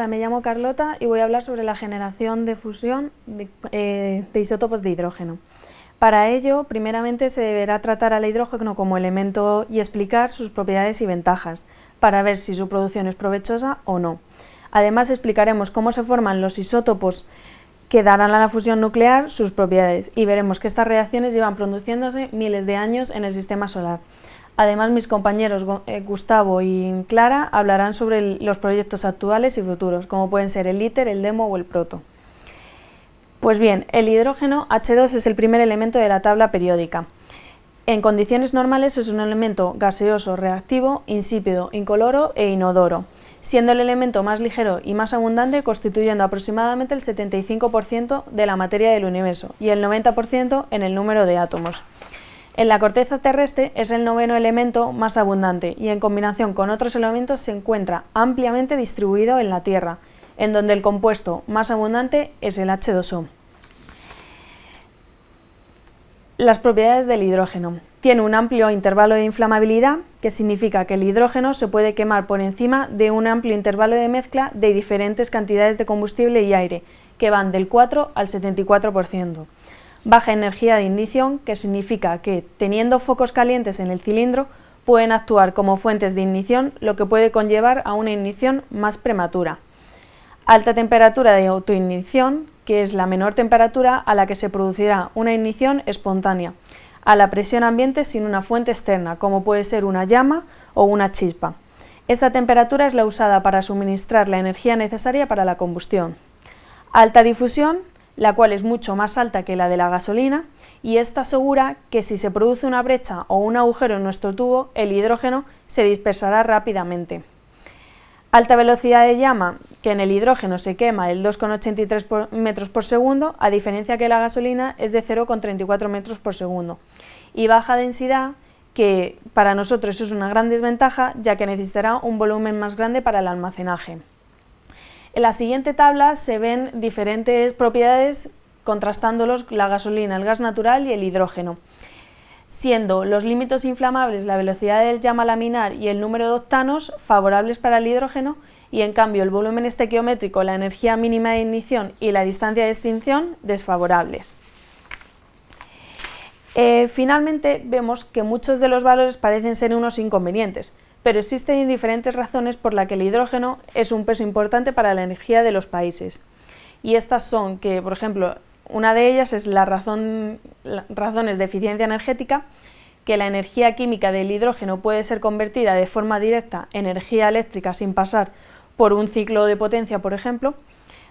Hola, me llamo Carlota y voy a hablar sobre la generación de fusión de isótopos de hidrógeno. Para ello, primeramente se deberá tratar al hidrógeno como elemento y explicar sus propiedades y ventajas, para ver si su producción es provechosa o no. Además, explicaremos cómo se forman los isótopos que darán a la fusión nuclear sus propiedades y veremos que estas reacciones llevan produciéndose miles de años en el sistema solar. Además, mis compañeros Gustavo y Clara hablarán sobre los proyectos actuales y futuros, como pueden ser el ITER, el DEMO o el PROTO. Pues bien, el hidrógeno H2 es el primer elemento de la tabla periódica. En condiciones normales es un elemento gaseoso, reactivo, insípido, incoloro e inodoro, siendo el elemento más ligero y más abundante, constituyendo aproximadamente el 75% de la materia del universo y el 90% en el número de átomos. En la corteza terrestre es el noveno elemento más abundante y en combinación con otros elementos se encuentra ampliamente distribuido en la Tierra, en donde el compuesto más abundante es el H2O. Las propiedades del hidrógeno. Tiene un amplio intervalo de inflamabilidad, que significa que el hidrógeno se puede quemar por encima de un amplio intervalo de mezcla de diferentes cantidades de combustible y aire, que van del 4 al 74%. Baja energía de ignición, que significa que, teniendo focos calientes en el cilindro, pueden actuar como fuentes de ignición, lo que puede conllevar a una ignición más prematura. Alta temperatura de autoignición, que es la menor temperatura a la que se producirá una ignición espontánea, a la presión ambiente sin una fuente externa, como puede ser una llama o una chispa. Esta temperatura es la usada para suministrar la energía necesaria para la combustión. Alta difusión, la cual es mucho más alta que la de la gasolina, y esta asegura que si se produce una brecha o un agujero en nuestro tubo, el hidrógeno se dispersará rápidamente. Alta velocidad de llama, que en el hidrógeno se quema el 2,83 metros por segundo, a diferencia que la gasolina es de 0,34 metros por segundo. Y baja densidad, que para nosotros es una gran desventaja, ya que necesitará un volumen más grande para el almacenaje. En la siguiente tabla se ven diferentes propiedades contrastándolos la gasolina, el gas natural y el hidrógeno, siendo los límites inflamables, la velocidad del llama laminar y el número de octanos favorables para el hidrógeno y en cambio el volumen estequiométrico, la energía mínima de ignición y la distancia de extinción desfavorables. Finalmente vemos que muchos de los valores parecen ser unos inconvenientes, pero existen diferentes razones por las que el hidrógeno es un peso importante para la energía de los países. Y estas son que, por ejemplo, una de ellas es las razones de eficiencia energética, que la energía química del hidrógeno puede ser convertida de forma directa en energía eléctrica sin pasar por un ciclo de potencia, por ejemplo.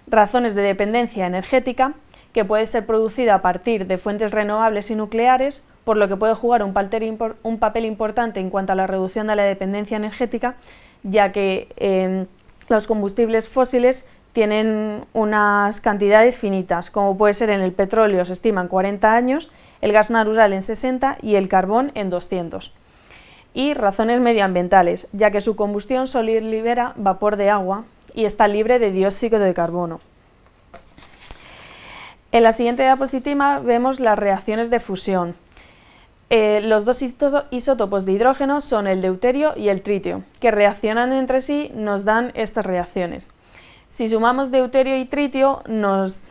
Razones de dependencia energética, que puede ser producida a partir de fuentes renovables y nucleares, por lo que puede jugar un papel importante en cuanto a la reducción de la dependencia energética, ya que los combustibles fósiles tienen unas cantidades finitas, como puede ser en el petróleo se estiman 40 años, el gas natural en 60 y el carbón en 200. Y razones medioambientales, ya que su combustión solo libera vapor de agua y está libre de dióxido de carbono. En la siguiente diapositiva vemos las reacciones de fusión. Los dos isótopos de hidrógeno son el deuterio y el tritio, que reaccionan entre sí nos dan estas reacciones. Si sumamos deuterio y tritio nos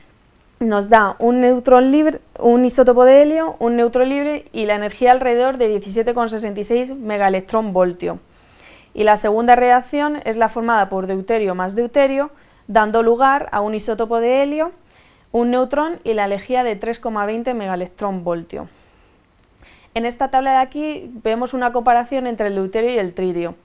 da un neutrón libre, un isótopo de helio, un neutrón libre y la energía alrededor de 17,66 megaelectronvoltio. Y la segunda reacción es la formada por deuterio más deuterio, dando lugar a un isótopo de helio, un neutrón y la energía de 3,20 megaelectronvoltio. En esta tabla de aquí vemos una comparación entre el deuterio y el tritio.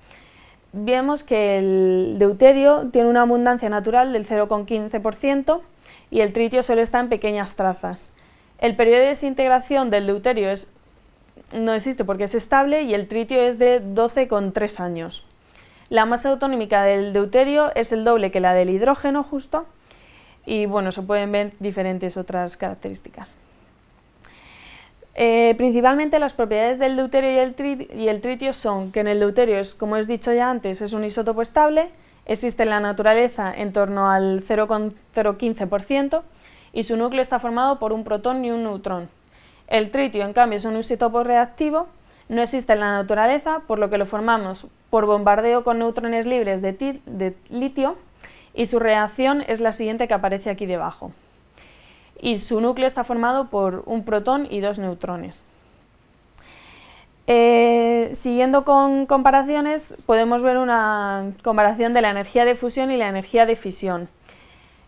Vemos que el deuterio tiene una abundancia natural del 0,15% y el tritio solo está en pequeñas trazas. El periodo de desintegración del deuterio no existe porque es estable y el tritio es de 12,3 años. La masa autonómica del deuterio es el doble que la del hidrógeno justo y bueno, se pueden ver diferentes otras características. Principalmente las propiedades del deuterio y el tritio son que en el deuterio, como os he dicho ya antes, es un isótopo estable, existe en la naturaleza en torno al 0,015% y su núcleo está formado por un protón y un neutrón. El tritio, en cambio, es un isótopo reactivo, no existe en la naturaleza, por lo que lo formamos por bombardeo con neutrones libres de litio y su reacción es la siguiente que aparece aquí debajo. Y su núcleo está formado por un protón y 2 neutrones. Siguiendo con comparaciones, podemos ver una comparación de la energía de fusión y la energía de fisión.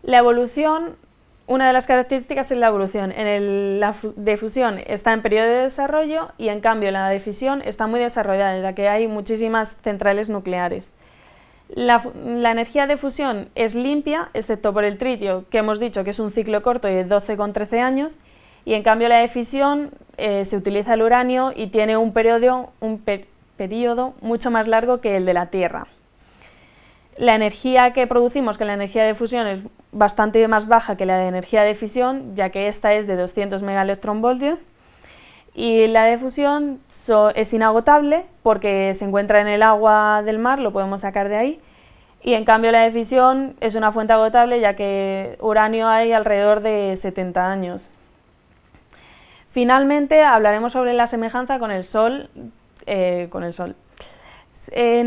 La evolución, una de las características es la evolución. La de fusión está en periodo de desarrollo y en cambio la de fisión está muy desarrollada, ya que hay muchísimas centrales nucleares. La energía de fusión es limpia, excepto por el tritio, que hemos dicho que es un ciclo corto de 12,13 años, y en cambio la de fisión se utiliza el uranio y tiene un periodo mucho más largo que el de la Tierra. La energía que producimos con la energía de fusión es bastante más baja que la de energía de fisión, ya que esta es de 200 megaelectronvoltios, y la de fusión es inagotable porque se encuentra en el agua del mar, lo podemos sacar de ahí, y en cambio la de fisión es una fuente agotable, ya que uranio hay alrededor de 70 años. Finalmente hablaremos sobre la semejanza con el Sol. En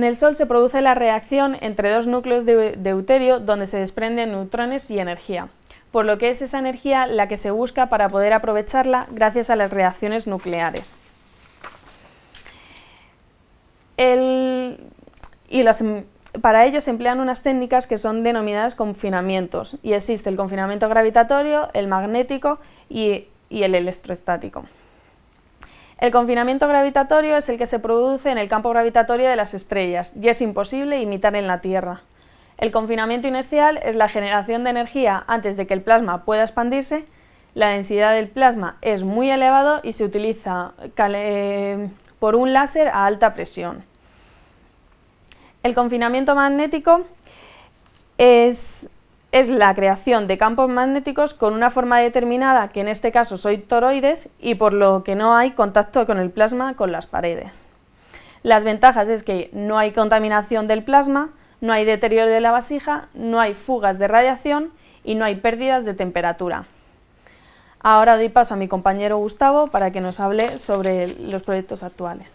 el Sol se produce la reacción entre dos núcleos de deuterio donde se desprenden neutrones y energía, por lo que es esa energía la que se busca para poder aprovecharla gracias a las reacciones nucleares. Para ello se emplean unas técnicas que son denominadas confinamientos, y existe el confinamiento gravitatorio, el magnético y el electrostático. El confinamiento gravitatorio es el que se produce en el campo gravitatorio de las estrellas y es imposible imitar en la Tierra. El confinamiento inercial es la generación de energía antes de que el plasma pueda expandirse. La densidad del plasma es muy elevado y se utiliza por un láser a alta presión. El confinamiento magnético es la creación de campos magnéticos con una forma determinada, que en este caso son toroides, y por lo que no hay contacto con el plasma con las paredes. Las ventajas es que no hay contaminación del plasma, no hay deterioro de la vasija, no hay fugas de radiación y no hay pérdidas de temperatura. Ahora doy paso a mi compañero Gustavo para que nos hable sobre los proyectos actuales.